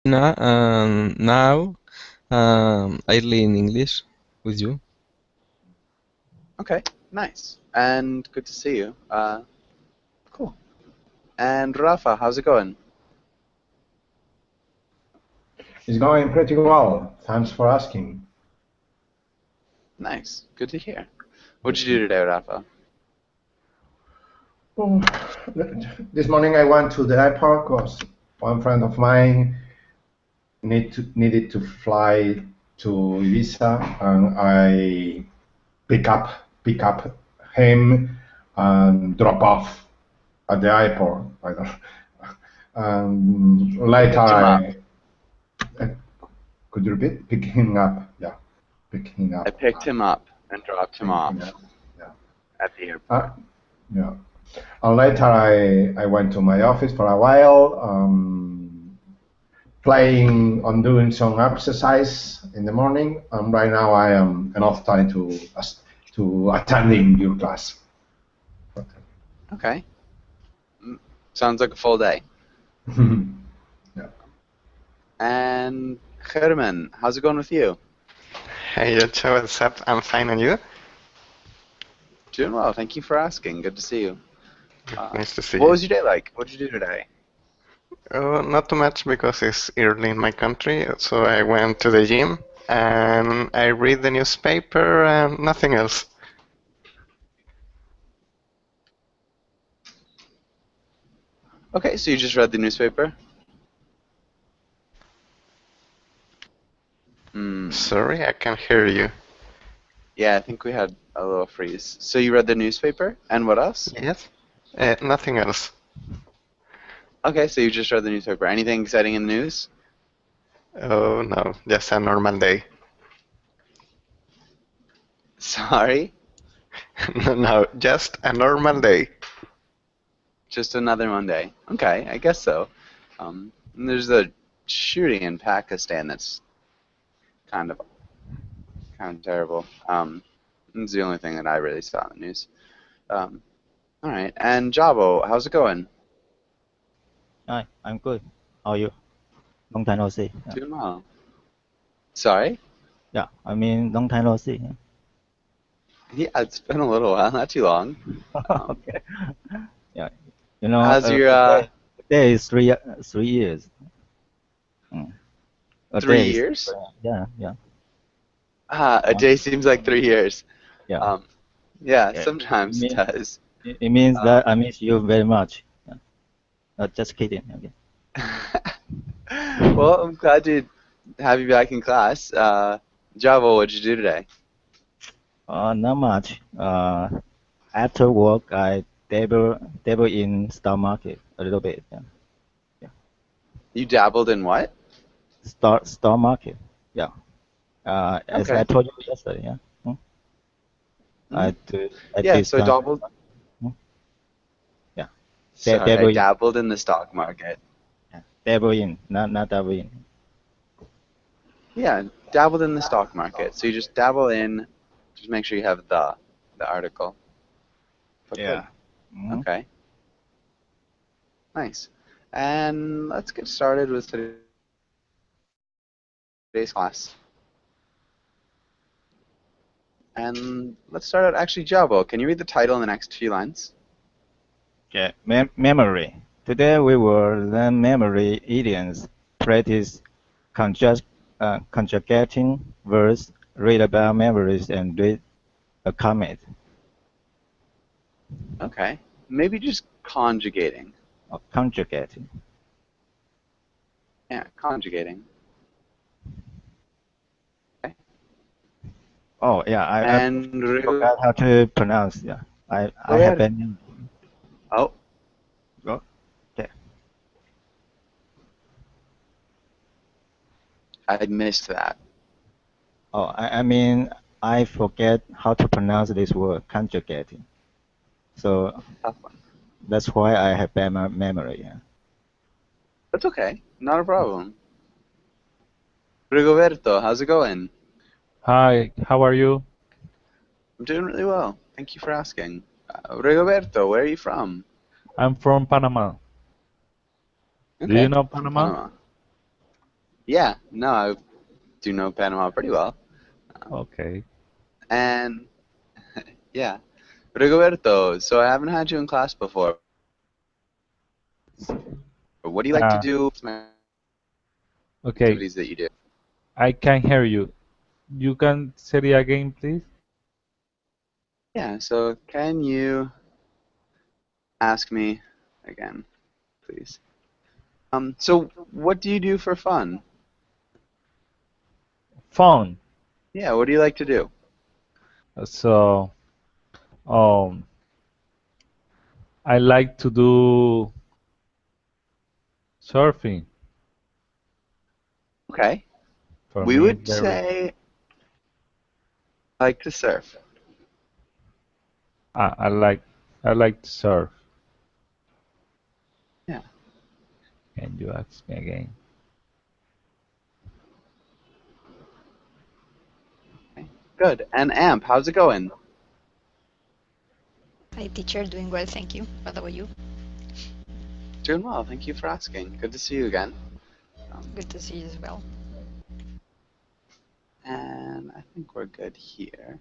Now I learn English with you. Okay, nice. And good to see you. Cool. And Rafa, how's it going? It's going pretty well. Thanks for asking. Nice. Good to hear. What'd you do today, Rafa? Oh, this morning I went to the airport because one friend of mine needed to fly to Ibiza, and I pick up him and drop off at the airport. I don't. And You later picked him up. uh, could you repeat? Picking up, yeah, picking I up, picked him up and dropped him off picking up, yeah. at the airport. Uh, yeah. And later I went to my office for a while, playing on doing some exercise in the morning, and right now I am enough time to attending your class. Okay. Sounds like a full day. Yeah. And Herman, how's it going with you? Hey, Yocho, what's up? I'm fine, and you? Doing well. Thank you for asking. Good to see you. Nice to see What you. was your day like? What did you do today? Not too much because it's early in my country, so I went to the gym and I read the newspaper and nothing else. Okay, so you just read the newspaper? Hmm. Sorry, I can't hear you. Yeah, I think we had a little freeze. So you read the newspaper? And what else? Yes? Nothing else. Okay, so you just read the newspaper. Anything exciting in the news? Oh no, just a normal day. Sorry? No, just a normal day. Just another Monday. Okay, I guess so. And there's a shooting in Pakistan that's kind of terrible. It's the only thing that I really saw in the news. Um, all right. And Jabo, how's it going? Hi, I'm good. How are you? Long time no see. Yeah, Doing well. Sorry? yeah. I mean, long time no see. Yeah, it's been a little while, not too long. Okay. Yeah. You know, How's your today is 3 years. Mm. A day is, 3 years? yeah, yeah, A day seems like 3 years. yeah. Um, yeah, Yeah. sometimes it does. It means Um, that I miss you very much. Yeah. Just kidding. Okay. well, I'm glad to have you back in class. Javo, what'd you do today? Not much. After work, I dabble in stock market a little bit. Yeah. Yeah. You dabbled in what? Stock market. Yeah. As I Okay. told you yesterday. Yeah. Hmm. I Yeah, did so I some. dabbled. Hmm? Yeah. Sorry, I Dabble in. dabbled in the stock market. Yeah. Dabble in. Not dabble in. Yeah, dabbled in the stock market. So you just dabble in. Just make sure you have the article. But good. Yeah. Mhm. Okay. Nice. And let's get started with today's class. And let's start out actually, Jabo. Can you read the title in the next few lines? Okay. Memory. Today we will learn memory idioms, practice conjugating words, read about memories, and read a comment. Okay. Maybe just conjugating. Conjugating. Yeah, conjugating. Okay. Oh yeah, I And forgot how to pronounce. Yeah. I have Roberto. been. Oh, Oh, okay. I missed that. Oh, I mean I forget how to pronounce this word conjugating. So Tough one. that's why I have bad memory. Yeah. That's okay. Not a problem. Rigoberto, how's it going? Hi, how are you? I'm doing really well. Thank you for asking. Rigoberto, where are you from? I'm from Panama. Do Okay, you know from Panama? Panama. Yeah, no, I do know Panama pretty well. Okay. And yeah, Rigoberto, so I haven't had you in class before. What do you like to Uh, do? Some okay. activities that you do. I can hear you. You can say it again, please? Yeah, so can you ask me again, please? So what do you do for fun? Phone. Yeah, what do you like to do? So, um, I like to do surfing. Okay, For we me, would very. say I like to surf. I like. I like to surf. Yeah, Can you ask me again? good. And Amp, how's it going? Hi, teacher. Doing well, thank you. What about you? Doing well, thank you for asking. Good to see you again. Good to see you as well. And I think we're good here.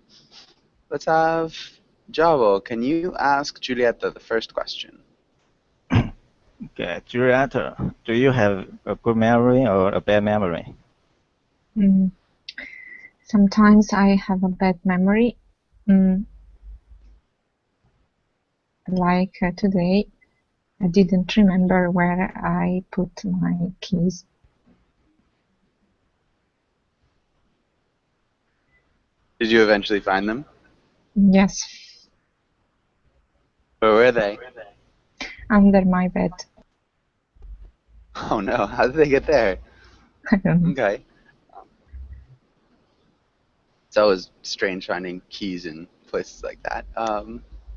Let's have Javo. Can you ask Julieta the first question? Okay, Julieta, do you have a good memory or a bad memory? Mm, Sometimes I have a bad memory. Like today, I didn't remember where I put my keys. Did you eventually find them? Yes, Where were they? under my bed. Oh no, how did they get there? I don't know. Okay. It's always strange finding keys in places like that.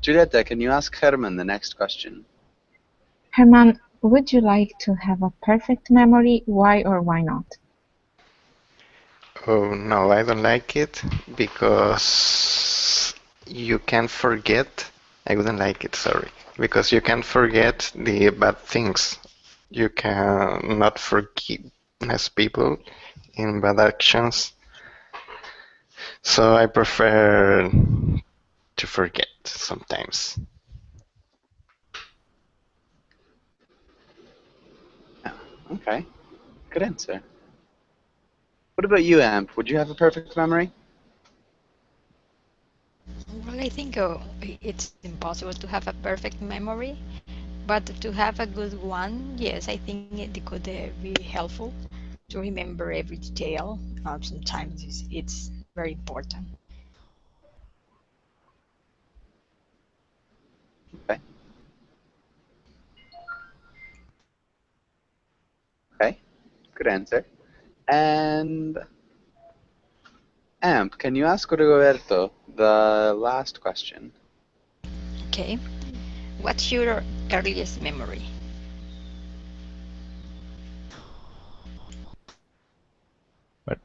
Julieta, can you ask Herman the next question? Herman, would you like to have a perfect memory? Why or why not? Oh no, I don't like it because you can forget. I wouldn't like it, sorry. Because you can forget the bad things. You can not forgive as people in bad actions. So I prefer to forget sometimes. Yeah, okay. Good answer. What about you, Amp? Would you have a perfect memory? Well, I think it's impossible to have a perfect memory, but to have a good one, yes, I think it could be helpful to remember every detail. Sometimes it's very important. Okay. Okay. Good answer. And Amp, can you ask Rigoberto the last question? Okay. What's your earliest memory? But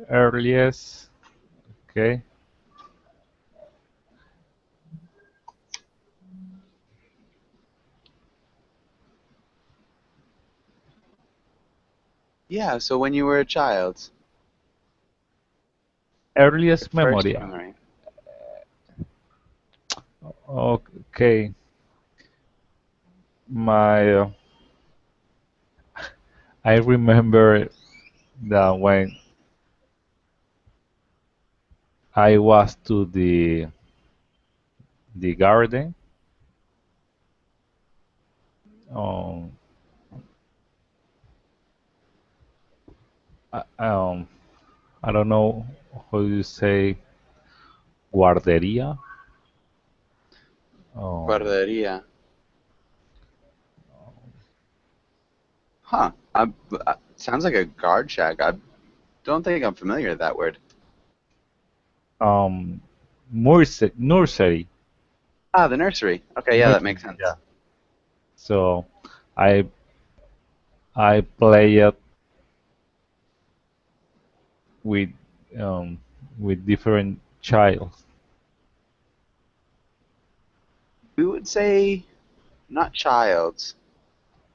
earliest. Okay. Yeah, so when you were a child, your Earliest first memory. memory. Okay. My. I remember that when I was to the garden. Um, I, um, I don't know how you say guardería. Um, Guarderia. Huh. Sounds like a guard shack. I don't think I'm familiar with that word. um, nursery. Ah, the nursery. Okay, yeah, that Nursery. makes sense. Yeah. So I I play it with um, with different child. We would say not child.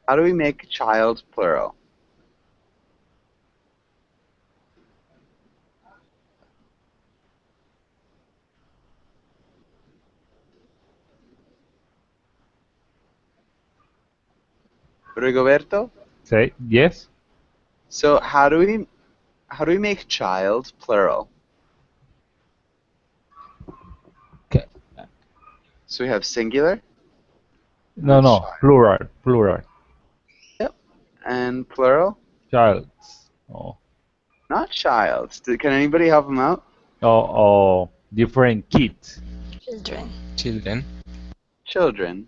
How do we make child plural? Rigoberto? Say yes. So how do we make child plural? Okay. So we have singular. No, and no, child. plural. Yep. And plural? Childs. Oh, Not child. Can anybody help him out? oh, different kids. Children. Children. Children.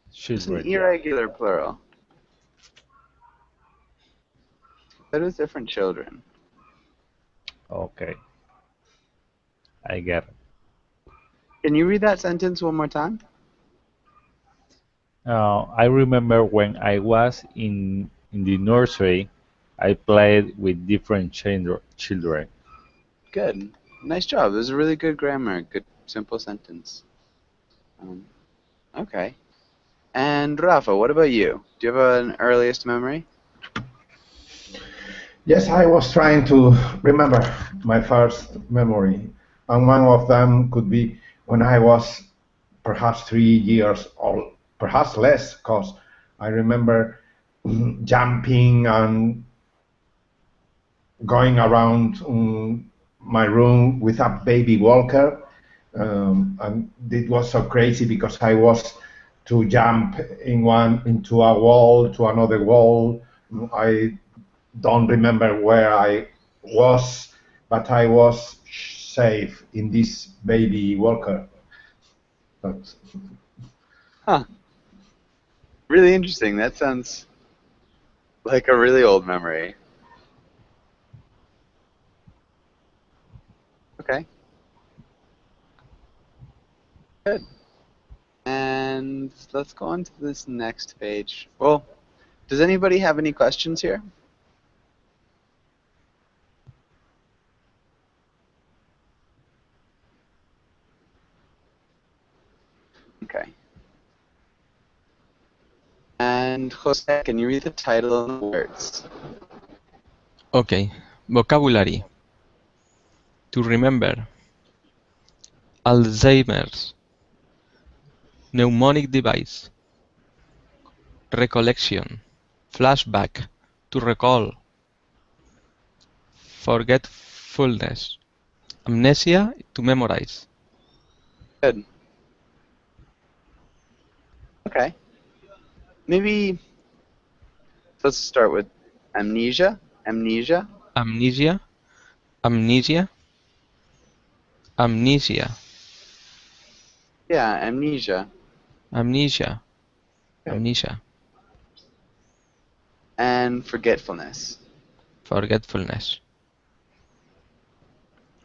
It's an Children. Yeah. irregular plural. That is different children. Okay. I get it. Can you read that sentence one more time? I remember when I was in the nursery, I played with different children. Good. Nice job. It was a really good grammar. Good, simple sentence. Okay. And Rafa, what about you? Do you have an earliest memory? Yes, I was trying to remember my first memory, and one of them could be when I was perhaps 3 years old, perhaps less, because I remember jumping and going around my room with a baby walker, and it was so crazy because I was to jump into a wall to another wall. I don't remember where I was, but I was safe in this baby walker. But Huh. Really interesting. That sounds like a really old memory. Okay. Good. And let's go on to this next page. Well, does anybody have any questions here? Okay. And Jose, can you read the title and the words? Okay. Vocabulary. To remember. Alzheimer's. Mnemonic device. Recollection. Flashback. To recall. Forgetfulness. Amnesia. To memorize. Good. Okay. Maybe let's start with amnesia. Amnesia. Amnesia. Amnesia. Amnesia. Yeah, amnesia. Amnesia. Amnesia. And forgetfulness. Forgetfulness.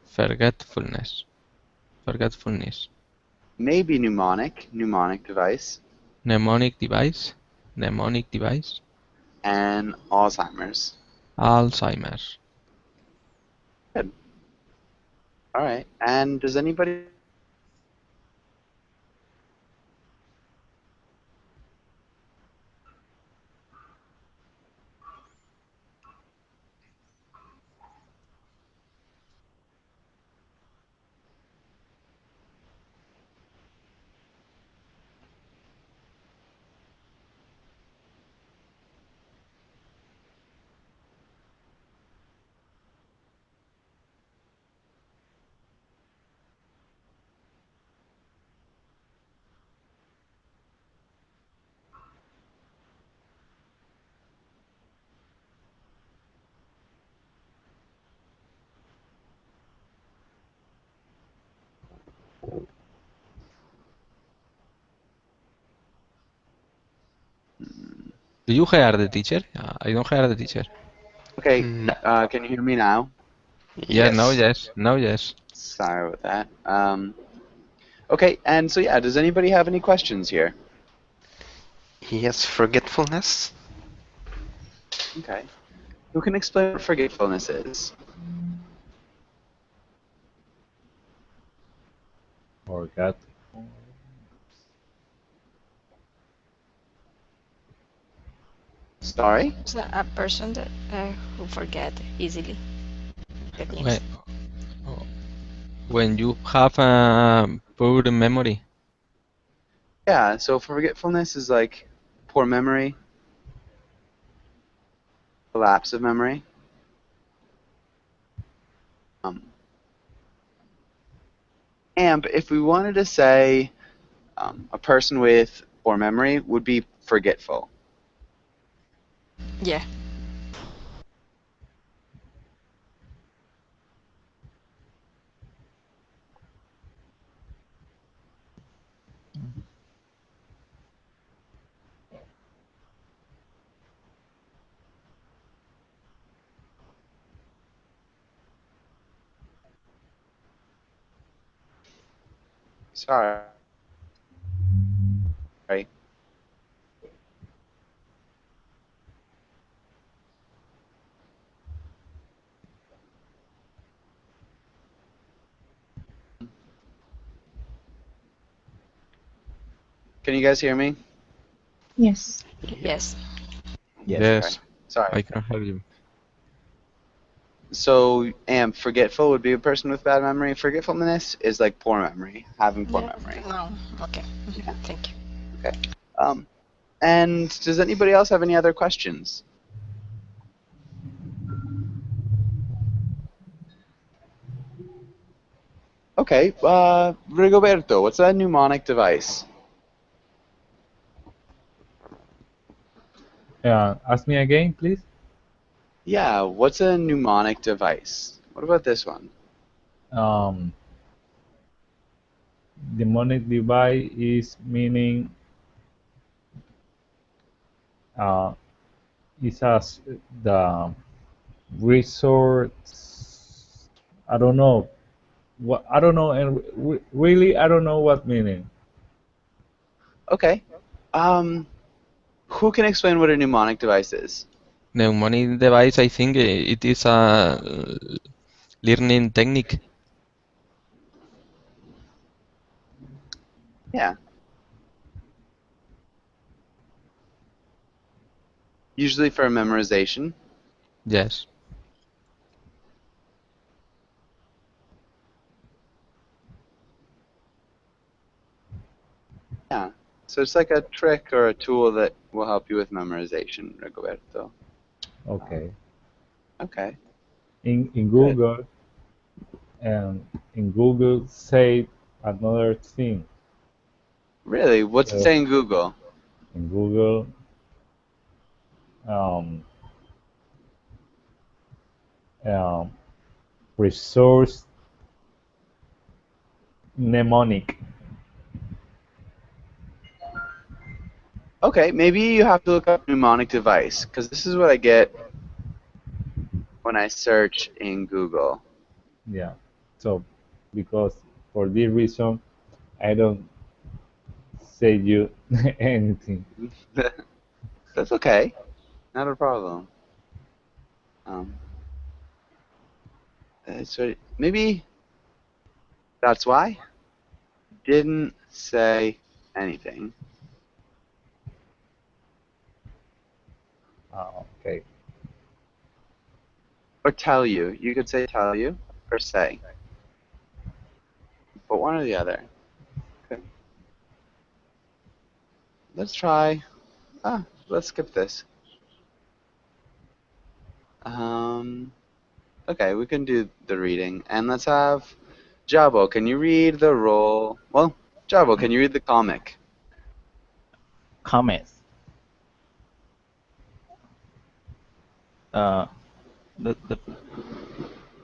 Forgetfulness. Forgetfulness. Maybe mnemonic. Mnemonic device. Mnemonic device. Mnemonic device. And Alzheimer's. Alzheimer's. Good. All right. And does anybody? Do you hear the teacher? I don't hear the teacher. Okay. No. Can you hear me now? Yeah, Yes. now yes. Now yes. Sorry about that. Okay. And so yeah, does anybody have any questions here? Yes, forgetfulness. Okay. Who can explain what forgetfulness is? Forgot. Sorry? It's a person that who forget easily the things. When you have a poor memory. Yeah. So forgetfulness is like poor memory. lapse of memory. And if we wanted to say a person with poor memory would be forgetful. Yeah. Sorry. Can you guys hear me? Yes. Yes. Yes, Sorry. I can hear you. So, forgetful would be a person with bad memory. Forgetfulness is like poor memory, having poor memory. No. Okay. Yeah. Thank you. Okay. And does anybody else have any other questions? Okay. Rigoberto, what's a mnemonic device? Ask me again, please. Yeah. What's a mnemonic device? What about this one? Demonic device is meaning is as the resource. I don't know what I don't know, and really I don't know what meaning. Okay. Who can explain what a mnemonic device is? Mnemonic device, I think it is a learning technique. Yeah. Usually for memorization. Yes. Yeah. So it's like a trick or a tool that will help you with memorization, Rigoberto. Okay. Okay. In Good. Google, and in Google say another thing. Really? What's it say in Google? In Google, um, resource mnemonic. Okay, maybe you have to look up mnemonic device, because this is what I get when I search in Google. Yeah. So, because for this reason, I don't say you anything. That's okay. Not a problem. So maybe that's why. Didn't say anything. Okay. Or tell you. You could say tell you or say. But one or the other. Okay. Let's try. Let's skip this. Okay, we can do the reading. And let's have Jabo, can you read the roll? Well, Jabo, can you read the comic? Comments. The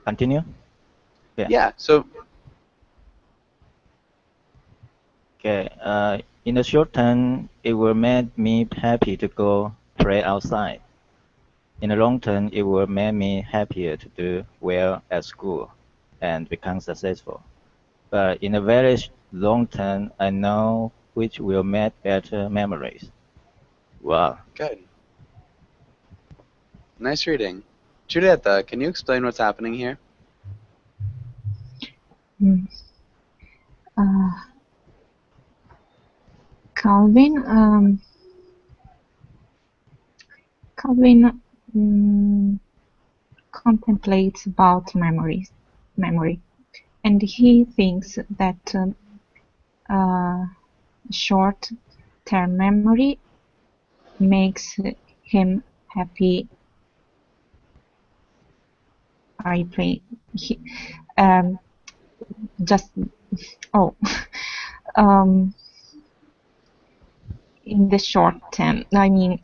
continue. Yeah. Yeah, so Okay. In the short term, it will make me happy to go play outside. In the long term, it will make me happier to do well at school and become successful. But in the very long term, I know which will make better memories. Wow. good. Nice reading. Giulietta, can you explain what's happening here? Mm. Calvin contemplates about memory, and he thinks that short-term memory makes him happy I play. Um, just oh, um, in the short term. I mean,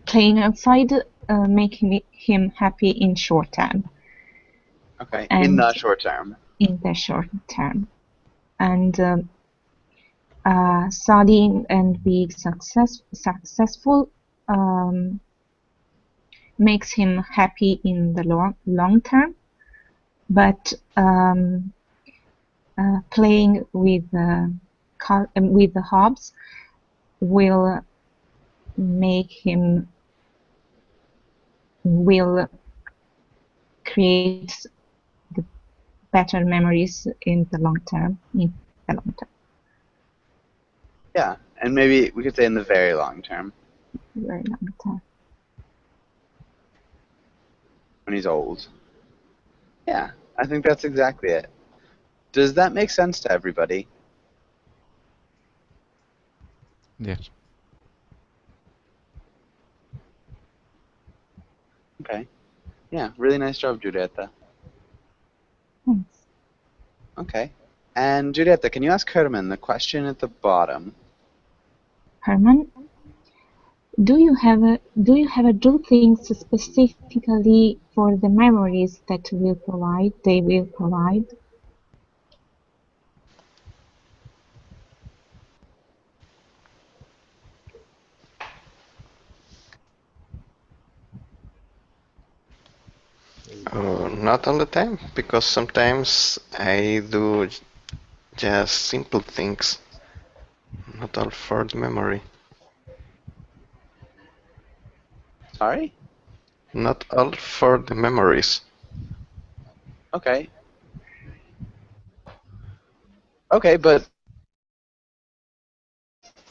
playing outside make him happy in short term. Okay, And in the short term. In the short term, and studying and being successful makes him happy in the long term, but playing with the hobbies will make him will create the better memories in the long term. Yeah, and maybe we could say in the very long term. Very long term. When he's old. Yeah, I think that's exactly it. Does that make sense to everybody? Yes. Okay. Yeah, really nice job, Giulietta. Thanks. Okay. And Giulietta, can you ask Herman the question at the bottom? Herman, do you have a do things specifically for the memories that they will provide? Not all the time, because sometimes I do just simple things, not all for the memory. Sorry? Not all for the memories. Okay. Okay, but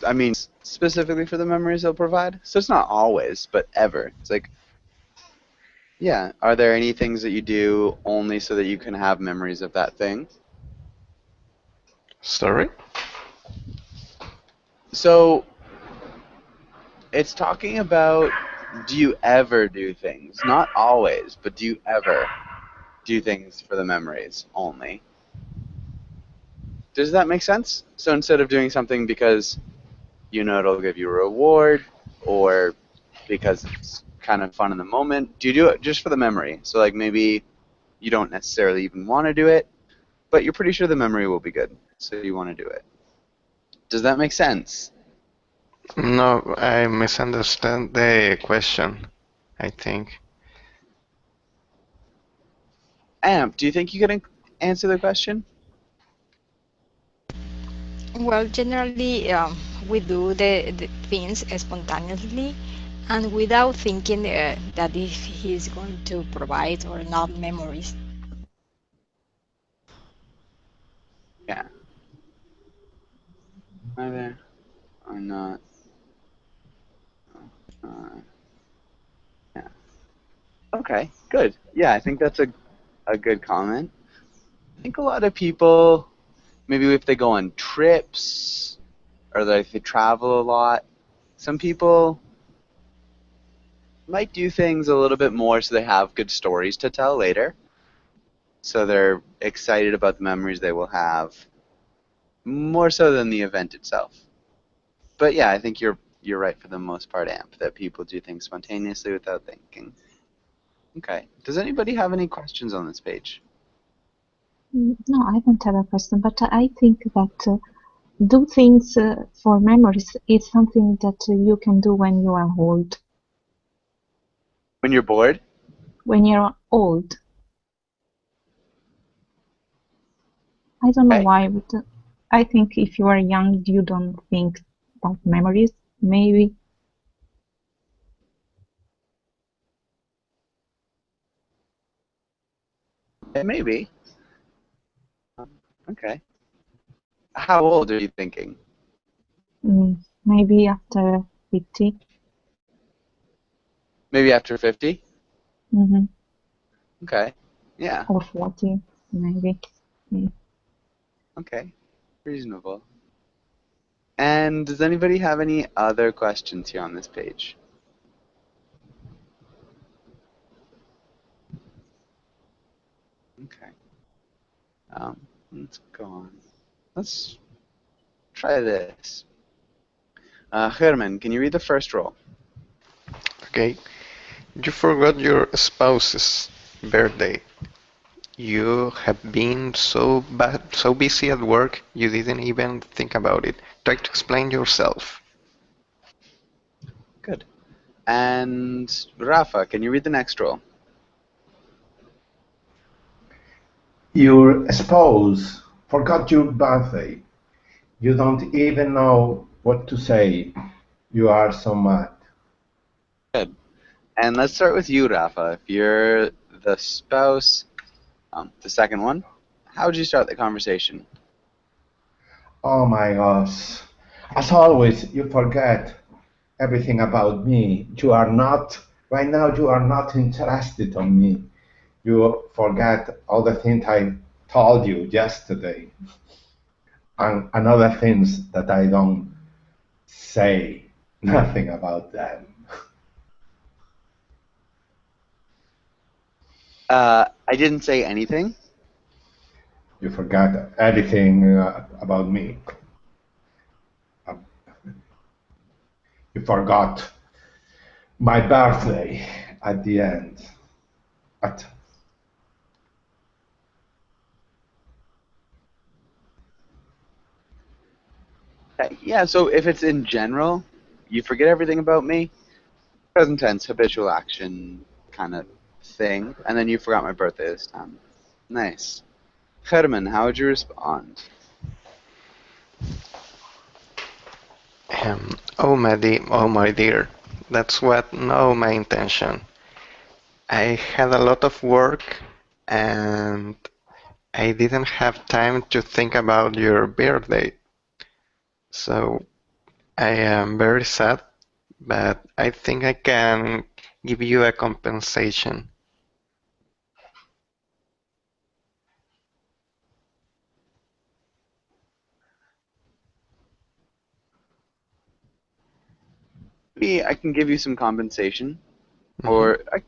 I mean specifically for the memories they'll provide? So it's not always, but ever. It's like, yeah, are there any things that you do only so that you can have memories of that thing? Sorry? So it's talking about, do you ever do things? Not always, but do you ever do things for the memories only? Does that make sense? So instead of doing something because you know it'll give you a reward or because it's kind of fun in the moment, do you do it just for the memory? So like maybe you don't necessarily even want to do it, but you're pretty sure the memory will be good, so you want to do it. Does that make sense? No, I misunderstand the question, I think. Amp, do you think you can answer the question? Well, generally, we do the things spontaneously and without thinking that if he's going to provide or not memories. Yeah. Either or not. Yeah. Okay, good. Yeah, I think that's a good comment. I think a lot of people, maybe if they go on trips or if they travel a lot, some people might do things a little bit more so they have good stories to tell later. So they're excited about the memories they will have more so than the event itself. But yeah, I think you're right for the most part, Amp, that people do things spontaneously without thinking. Okay. Does anybody have any questions on this page? No, I don't have a question, but I think that do things for memories is something that you can do when you are old. When you're bored? When you're old. I don't know Okay. why, but I think if you are young, you don't think about memories, maybe. Maybe. Okay. How old are you thinking? Maybe after 50. Maybe after 50? Mm-hmm. Okay. Yeah. Or 40, maybe. Okay. Reasonable. And does anybody have any other questions here on this page? Okay. Let's go on. Let's try this. Herman, can you read the first roll? Okay. You forgot your spouse's birthday. You have been so busy at work, you didn't even think about it. Try to explain yourself. Good. And Rafa, can you read the next roll? Your spouse forgot your birthday. You don't even know what to say. You are so mad. Good. And let's start with you, Rafa. If you're the spouse, the second one, how would you start the conversation? Oh my gosh. As always, you forget everything about me. Right now, you are not interested on me. You forget all the things I told you yesterday and other things that I don't say nothing about them. I didn't say anything. You forgot everything about me. You forgot my birthday at the end. But Yeah, so if it's in general, you forget everything about me, present tense, habitual action kind of thing, and then you forgot my birthday this time. Nice. Herman, how would you respond? Oh my dear, that's what no my intention. I had a lot of work and I didn't have time to think about your birthday. So I am very sad, but I think I can give you a compensation. Maybe I can give you some compensation, Mhm. or I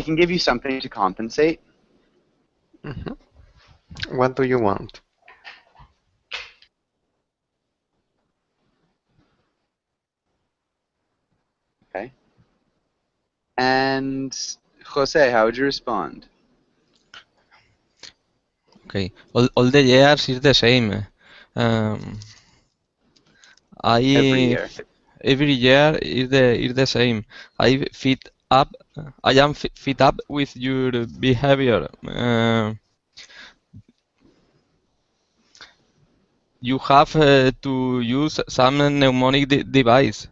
can give you something to compensate. Mhm. What do you want? Okay. And Jose, how would you respond? Okay, all the years is the same. Um, Every I year. every year is the same. I fit up. I am fit up with your behavior. You have to use some mnemonic device.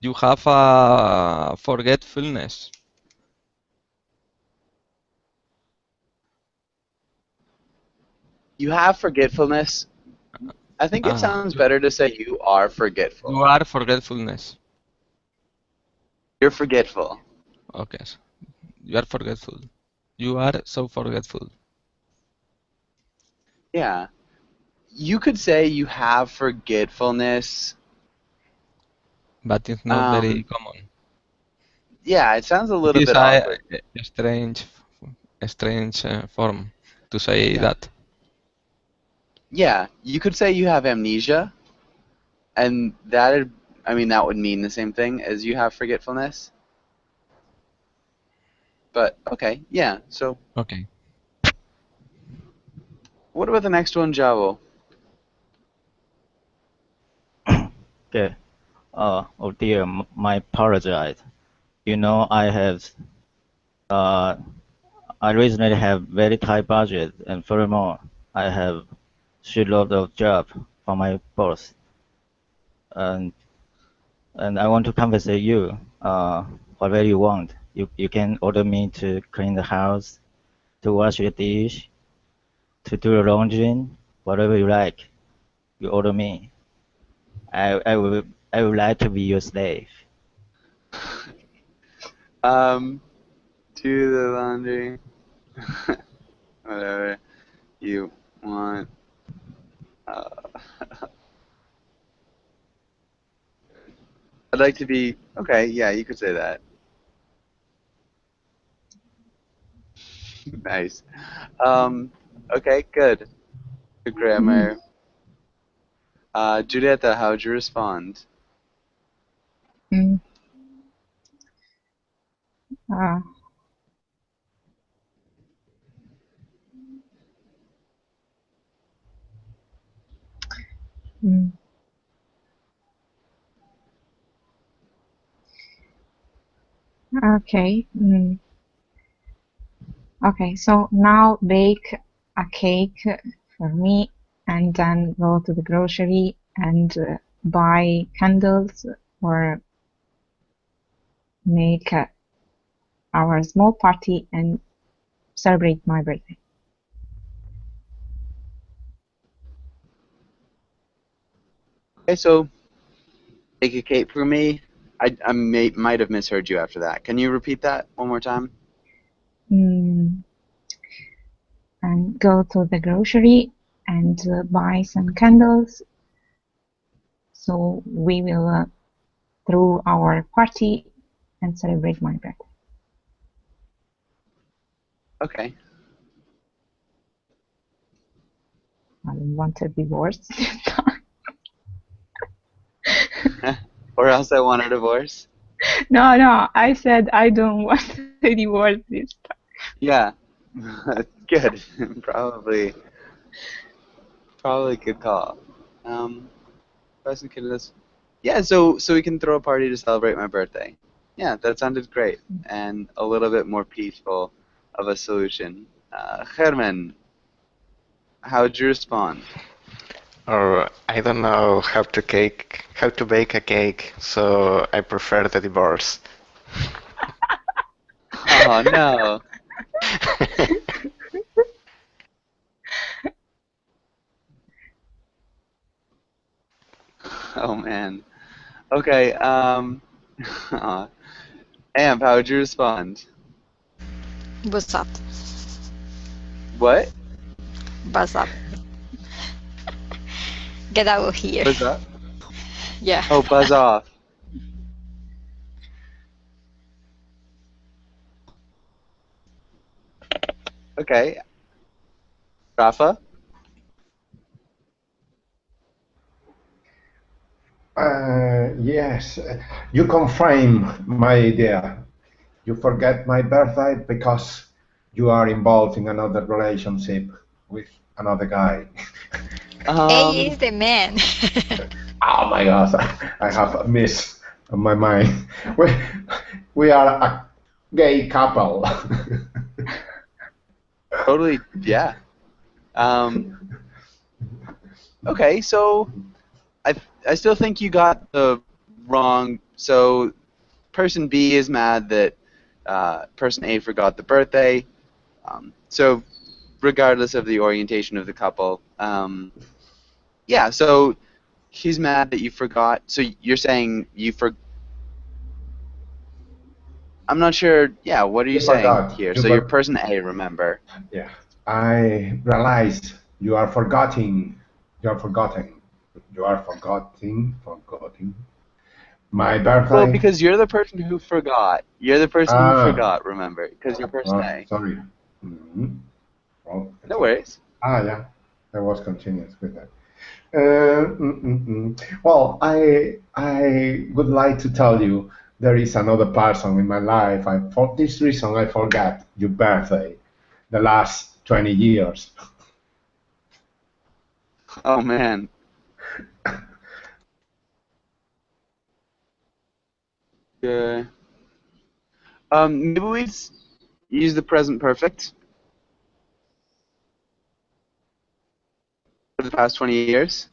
You have a forgetfulness. You have forgetfulness. I think it sounds better to say you are forgetful. You are forgetfulness. You're forgetful. Okay, you are forgetful. You are so forgetful. Yeah. You could say you have forgetfulness. But it's not very common. Yeah, it sounds a It little is bit awkward. a strange form to say Yeah. that. Yeah, you could say you have amnesia, and that would mean the same thing as you have forgetfulness. But okay, yeah. So Okay. what about the next one, Javo? Okay. Oh dear, my apologize. You know, I recently have very tight budget, and furthermore, I have shitload of job from my boss, and I want to compensate you. Whatever you want, you can order me to clean the house, to wash your dish, to do the laundry, whatever you like. You order me. I would like to be your slave. Do the laundry. Whatever you want. I'd like to be okay. Yeah, you could say that. Nice. Okay, good. Good grammar. Julieta, how'd you respond? Mm. Uh, mm. Okay. Okay, so now bake a cake for me and then go to the grocery and buy candles or make our small party and celebrate my birthday. Okay, so bake a cake for me. I might have misheard you after that. Can you repeat that one more time? And go to the grocery and buy some candles. So we will throw our party and celebrate my birthday. Okay. I don't want a divorce. Or else I want a divorce. No, I said I don't want a divorce this time. Yeah. Good. Probably good call. Person can listen. Yeah, so we can throw a party to celebrate my birthday. Yeah, that sounded great and a little bit more peaceful of a solution. Germen, how'd you respond? Or I don't know how to bake a cake, so I prefer the divorce. Oh no. Oh man. Okay. Amp, how'd you respond? What's up? What? What's up? Get out of here. What's up? Yeah. Oh, buzz off. Okay. Rafa? Yes, you confirm my idea. You forget my birthday because you are involved in another relationship with another guy. A is the man. Oh my God, I have a miss on my mind. We are a gay couple. Totally, yeah. Okay, so I still think you got the wrong. So person B is mad that person A forgot the birthday. So regardless of the orientation of the couple, yeah. So he's mad that you forgot. So you're saying you I'm not sure. Yeah, what are you saying forgot. here? You So you're for- person A, remember? Yeah, I realized you are forgetting. You are forgetting. You are forgetting my birthday. Well, because you're the person who forgot. You're the person who Ah, forgot, remember? Because you're person A. sorry. Well, No worries. yeah, I was continuous with that. Well, I would like to tell you there is another person in my life. For this reason, I forgot your birthday, the last 20 years. Oh man. Yeah. Maybe we use the present perfect for the past 20 years.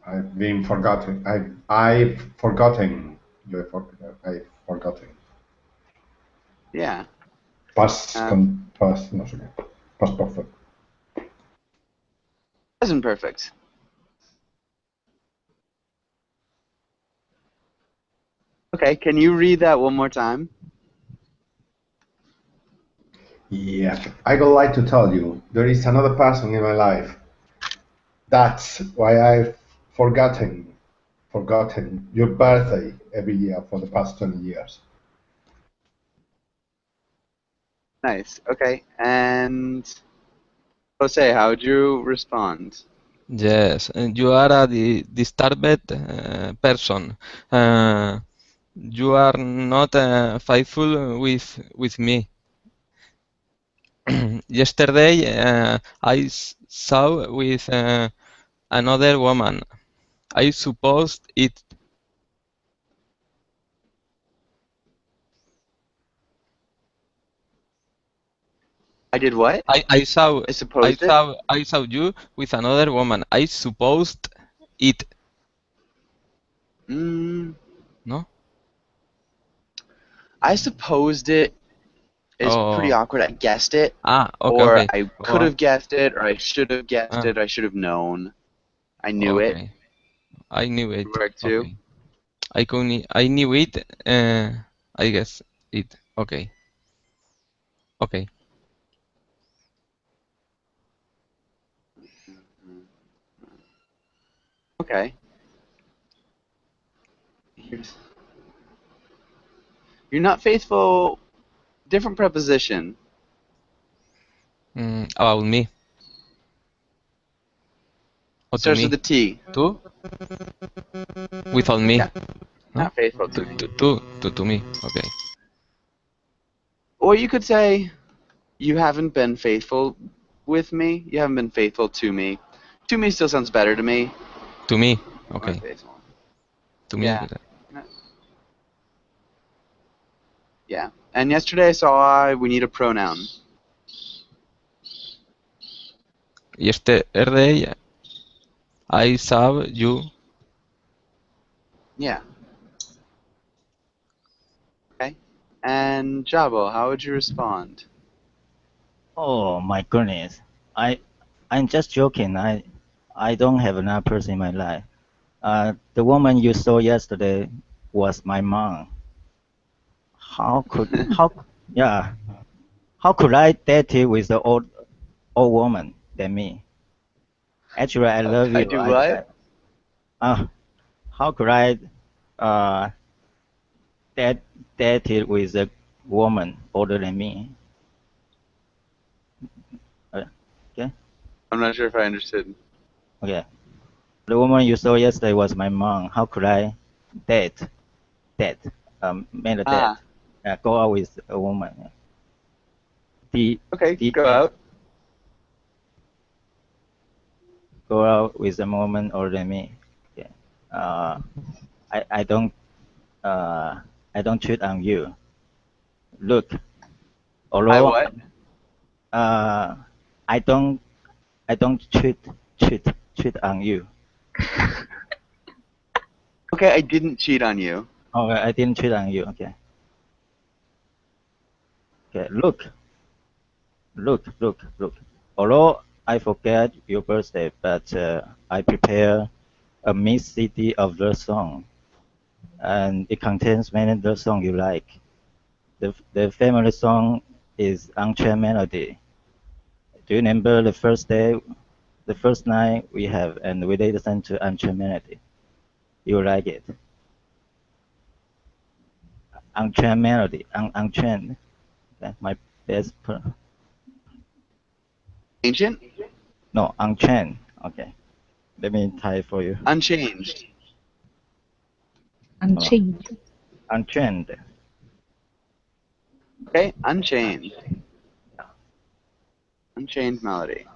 I've been forgotten. I've forgotten. I've forgotten. Yeah. Past, past, no sé qué. Past perfect. Present perfect. Okay, can you read that one more time? Yeah, I would like to tell you there is another person in my life. That's why I've forgotten your birthday every year for the past 20 years. Nice. Okay. And Jose, how would you respond? Yes, you are a disturbed person. You are not faithful with me. Yesterday, I saw with another woman. I supposed it. I did what? I saw. I supposed it. I saw you with another woman. I supposed it. Mm, No. I supposed it is pretty Oh. awkward. I guessed it, Okay. or Okay. I Go could on. have guessed it, or I should have guessed Ah. it. I should have known. I knew it. Okay. I knew it. Work too. Okay. I knew it. I guess it. Okay. Okay. Okay. You're not faithful. Different preposition. About me. Or to Starts me. with a T. To? Without me. Yeah. No? Not faithful to me. To me. Okay. Or you could say, you haven't been faithful with me. You haven't been faithful to me. To me still sounds better to me. To me. More Okay. faithful. To me. Yeah. Yeah. And yesterday I saw we need a pronoun. Yesterday I saw you. Yeah. Okay. And Jabo, how would you respond? Oh my goodness. I'm just joking. I don't have another person in my life. The woman you saw yesterday was my mom. How could I date it with the old woman than me? Actually, I love I you. do what? How could I date it with a woman older than me? Okay. I'm not sure if I understood. Okay. The woman you saw yesterday was my mom. How could I date? Made a date. Go out with a woman. Okay, go out. Go out with a woman older than me. Okay. I don't cheat on you. Look, although what? I don't cheat on you. Okay, I didn't cheat on you. Oh, I didn't cheat on you. Okay. Okay. Look. Although I forget your birthday, but I prepare a mix CD of the song, and it contains many of the songs you like. The family song is Unchained Melody. Do you remember the first night we have, and we listened to Unchained Melody? You like it? Unchained Melody, Unchained. Okay, my best. Ancient? No, Unchained. Okay, let me type for you. Unchanged. Unchained. Unchained. Okay, Unchained. Unchained Melody.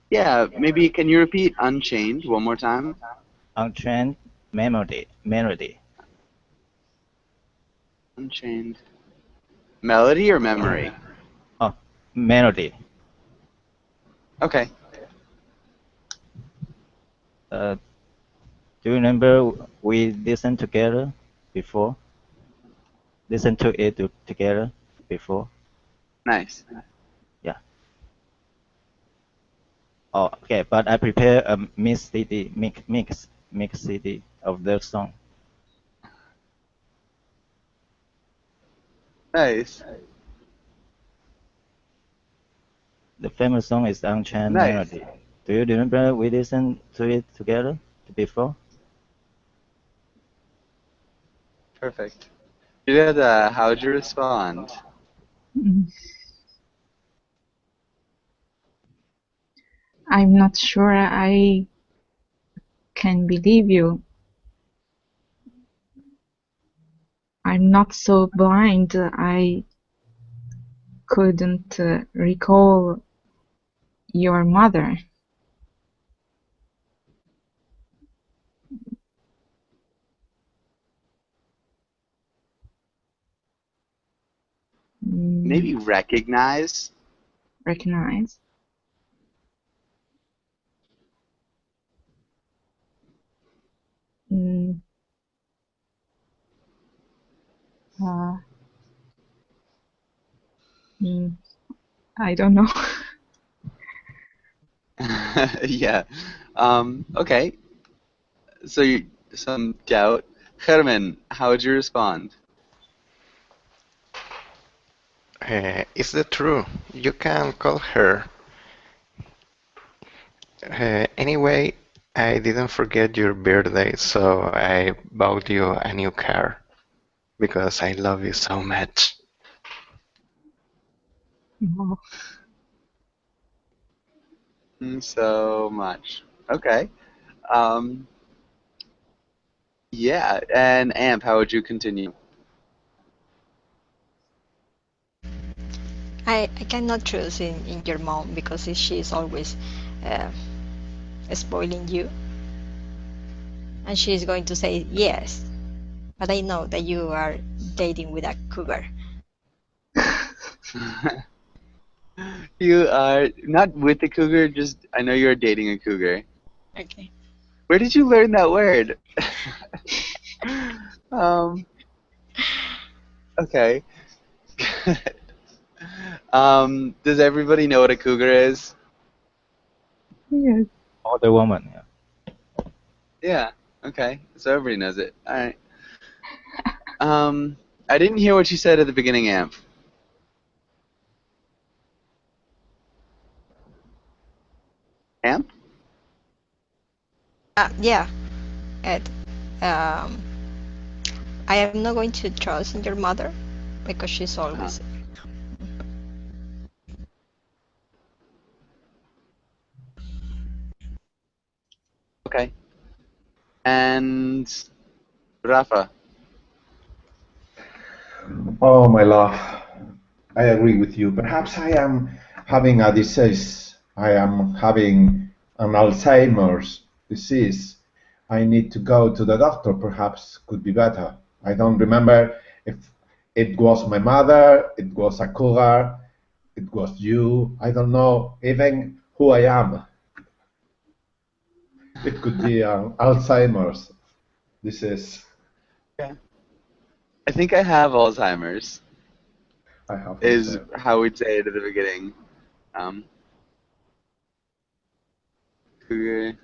Yeah, maybe can you repeat Unchained one more time? Unchained Melody. Unchained. Melody or memory? Oh, melody. Okay. Do you remember we listened together before? Listen to it together before? Nice. Yeah. Oh, okay, but I prepare a mix CD of the song. Nice. The famous song is Unchained Nice. Melody. Do you remember we listened to it together before? Perfect. Julieta, how'd you respond? Mm. I'm not sure I can believe you. I'm not so blind. I couldn't recall your mother. Maybe recognize? Recognize. Mm. I don't know. Yeah. Okay. So some doubt. Herman, how would you respond? Is that true? You can call her. Anyway, I didn't forget your birthday, so I bought you a new car because I love you so much. No. So much. Okay. Um, yeah, and Amp, how would you continue? I cannot trust in your mom because she's always uh, spoiling you. And she's going to say yes. But I know that you are dating with a cougar. You are not with a cougar, just I know you're dating a cougar. Okay. Where did you learn that word? Okay. Does everybody know what a cougar is? Yes. Older woman. Yeah. Yeah. Okay. So everybody knows it. All right. I didn't hear what you said at the beginning, Amp. Amp? Yeah, Ed. Um, I am not going to trust in your mother because she's always. Okay. And Rafa. Oh, my love, I agree with you. Perhaps I am having a disease. I am having an Alzheimer's disease. I need to go to the doctor. Perhaps could be better. I don't remember if it was my mother, it was a cougar, it was you. I don't know even who I am. It could be Alzheimer's disease. Yeah. I think I have Alzheimer's. I have Is Alzheimer's. how we'd say it at the beginning. Cougar,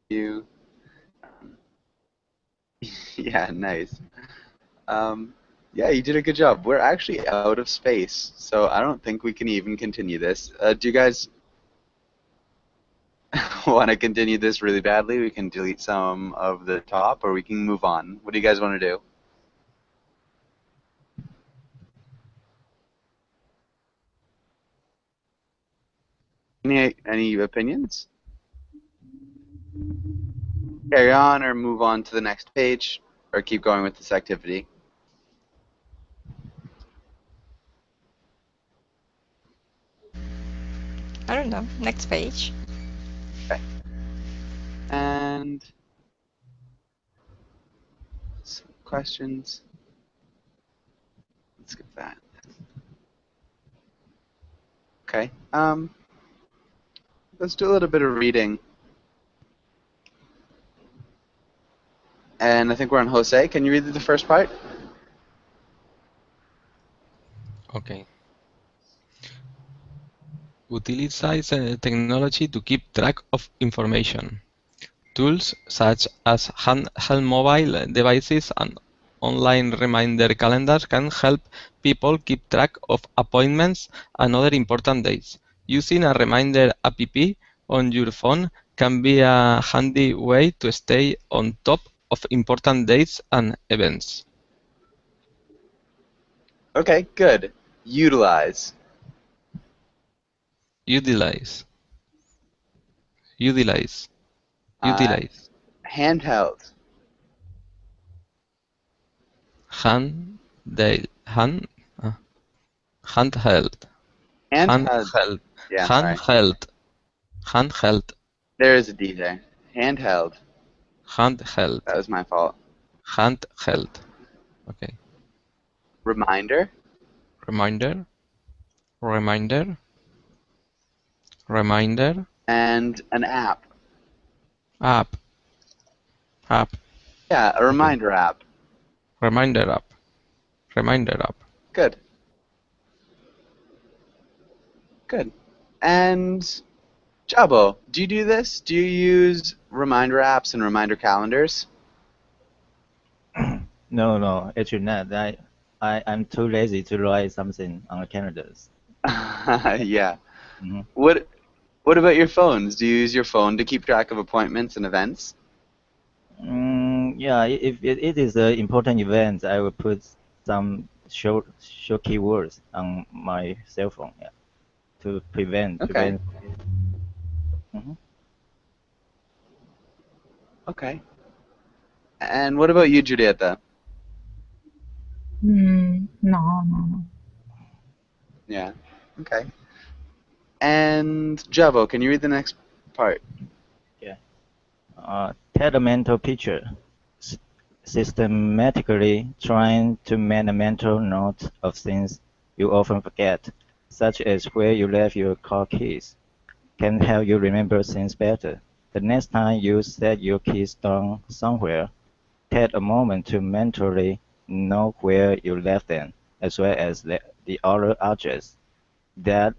you. Yeah, nice. Yeah, you did a good job. We're actually out of space, so I don't think we can even continue this. Do you guys want to continue this really badly? We can delete some of the top, or we can move on. What do you guys want to do? Any opinions? Carry on or move on to the next page, or keep going with this activity? I don't know. Next page. Okay. And some questions. Let's skip that. Okay. Let's do a little bit of reading. And I think we're on Jose. Can you read the first part? Okay. Utilize technology to keep track of information. Tools such as handheld mobile devices and online reminder calendars can help people keep track of appointments and other important dates. Using a reminder app on your phone can be a handy way to stay on top of important dates and events. Okay, good. Utilize. Utilize. Utilize. Uh, Utilize. handheld. Handheld. Handheld. Handheld. Handheld. Yeah, sorry. Handheld. Handheld. There is a D there. Handheld. Handheld. That was my fault. Handheld. Okay. Reminder. Reminder. Reminder. Reminder. And an app. App. App. Yeah, a reminder app. Reminder app. Reminder app. Good. Good. And Jabo, do you do this? Do you use reminder apps and reminder calendars? No, actually not. I'm too lazy to write something on the calendars. Yeah. Mm-hmm. What about your phones? Do you use your phone to keep track of appointments and events? Yeah, if it is an important event, I will put some short keywords on my cell phone, yeah, to prevent. Okay. Mhm. Okay. And what about you, Julieta? No. Yeah. Okay. And Javo, can you read the next part? Take a mental picture. Systematically trying to make a mental note of things you often forget, such as where you left your car keys, can help you remember things better. The next time you set your keys down somewhere, take a moment to mentally know where you left them, as well as the other objects that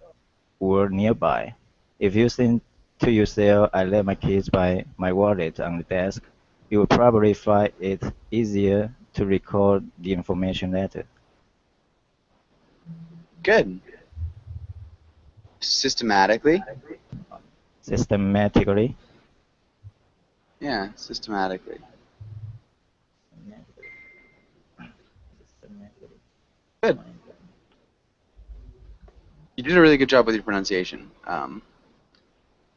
were nearby. If you think to yourself, I left my keys by my wallet on the desk, you will probably find it easier to recall the information later. Good. Systematically? Systematically. Yeah, systematically. Good. You did a really good job with your pronunciation.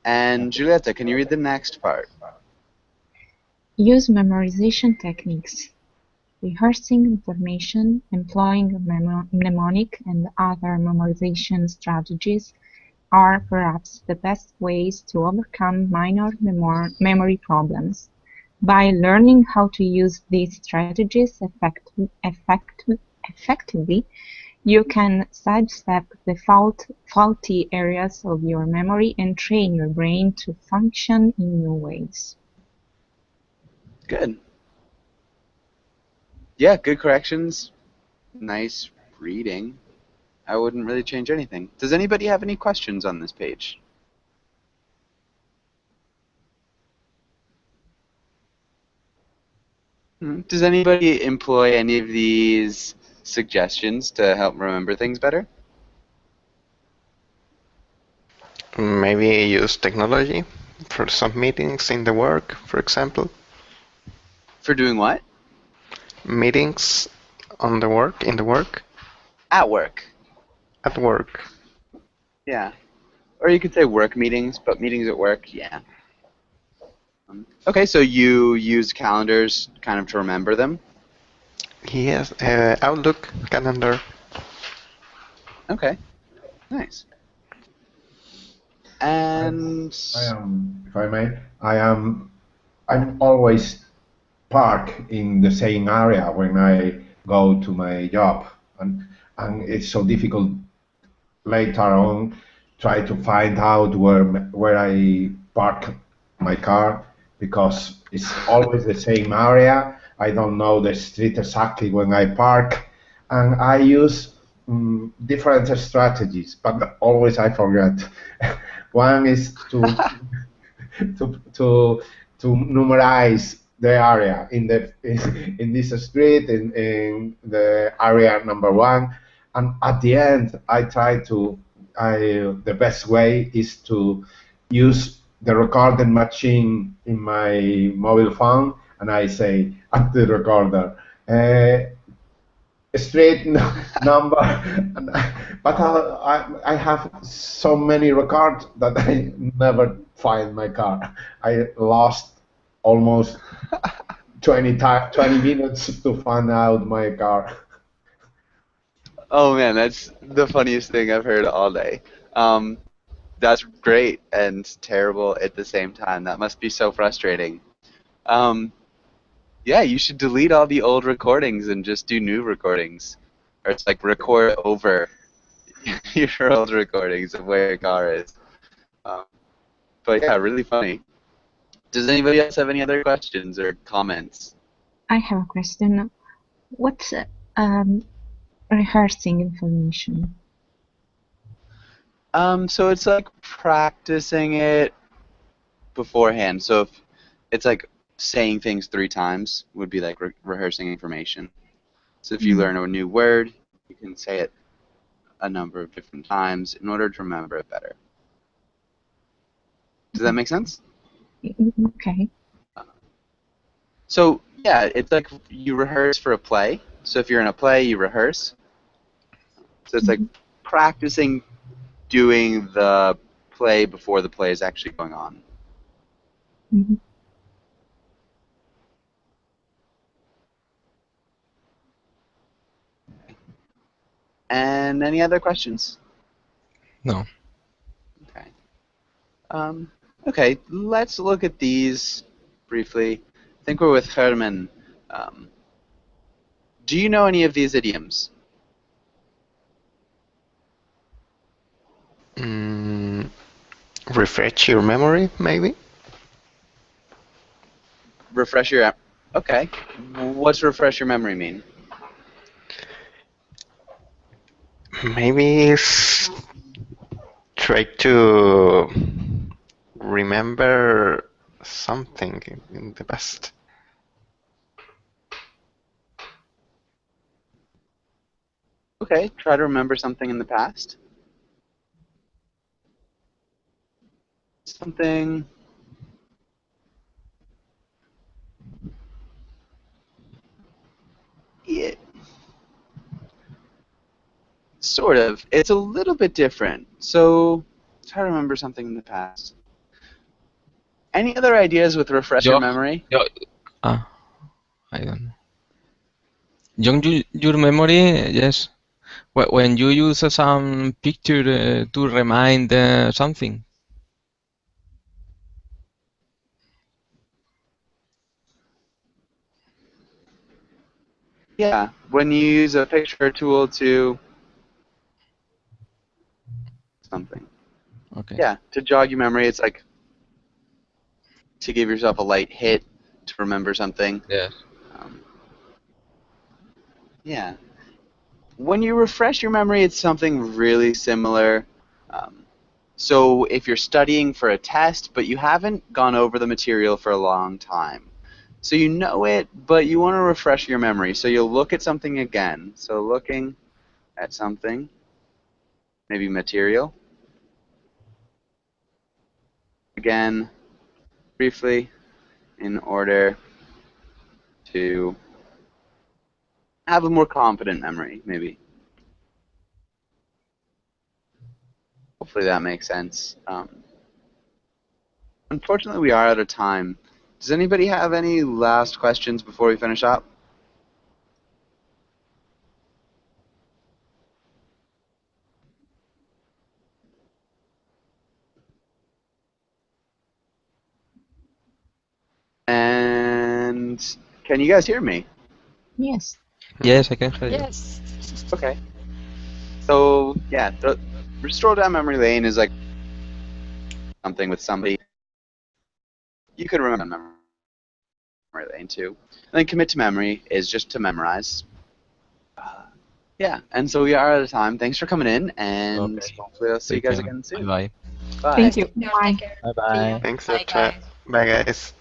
And Julieta, can you read the next part? Use memorization techniques. Rehearsing information, employing mnemonic and other memorization strategies are perhaps the best ways to overcome minor memory problems. By learning how to use these strategies effectively, you can sidestep the faulty areas of your memory and train your brain to function in new ways. Good. Yeah, good corrections. Nice reading. I wouldn't really change anything. Does anybody have any questions on this page? Does anybody employ any of these suggestions to help remember things better? Maybe use technology for some meetings in the work, for example. For doing what? Meetings on the work, in the work. At work. At work. Yeah. Or you could say work meetings, but meetings at work, yeah. Okay, so you use calendars kind of to remember them? Yes, Outlook calendar. Okay, nice. And I am, if I may, I'm always parked in the same area when I go to my job, and it's so difficult later on try to find out where I park my car, because it's always the same area. I don't know the street exactly when I park, and I use different strategies, but always I forget. One is to numerize the area in this street in the area number 1, and at the end I try to the best way is to use the recording machine in my mobile phone and I say at the recorder, straight number, but I have so many records that I never find my car. I lost almost 20 minutes to find out my car. Oh man, that's the funniest thing I've heard all day. That's great and terrible at the same time. That must be so frustrating. Yeah, you should delete all the old recordings and just do new recordings. Or it's like record over your old recordings of where your car is. But yeah, really funny. Does anybody else have any other questions or comments? I have a question. What's rehearsing information? So it's like practicing it beforehand. So if it's like saying things 3 times would be like rehearsing information. So if you learn a new word, you can say it a number of different times in order to remember it better. Does that make sense? Okay. So yeah, it's like you rehearse for a play. So if you're in a play, you rehearse. So it's like practicing doing the play before the play is actually going on. Mm-hmm. And any other questions? No. Okay. Okay, let's look at these briefly. I think we're with Herman. Do you know any of these idioms? Refresh your memory, maybe? Refresh your... Okay. What's refresh your memory mean? Maybe try to remember something in the past. Okay, try to remember something in the past. Something... Yeah. Sort of. It's a little bit different. So, try to remember something in the past. Any other ideas with refresh your memory? I don't know. Jog your memory, yes. When you use some picture to remind something. Yeah, when you use a picture tool to something. Okay. Yeah, to jog your memory, it's like to give yourself a light hit to remember something. Yes. Yeah. When you refresh your memory, it's something really similar. So if you're studying for a test, but you haven't gone over the material for a long time, so you know it, but you want to refresh your memory, so you'll look at something again. So looking at something, maybe material, again, briefly, in order to have a more confident memory, maybe. Hopefully that makes sense. Unfortunately, we are out of time. Does anybody have any last questions before we finish up? And can you guys hear me? Yes. Yes, I can hear you. Yes. Okay. So, yeah, restore down memory lane is like something with somebody. You could remember memory lane too. And then commit to memory is just to memorize. Yeah, and so we are out of time. Thanks for coming in, and hopefully I'll see you guys again soon. Bye. Bye. Thank you. No, Bye. take care. Bye-bye. See ya. Thanks, Bye, chat. guys. Bye, guys.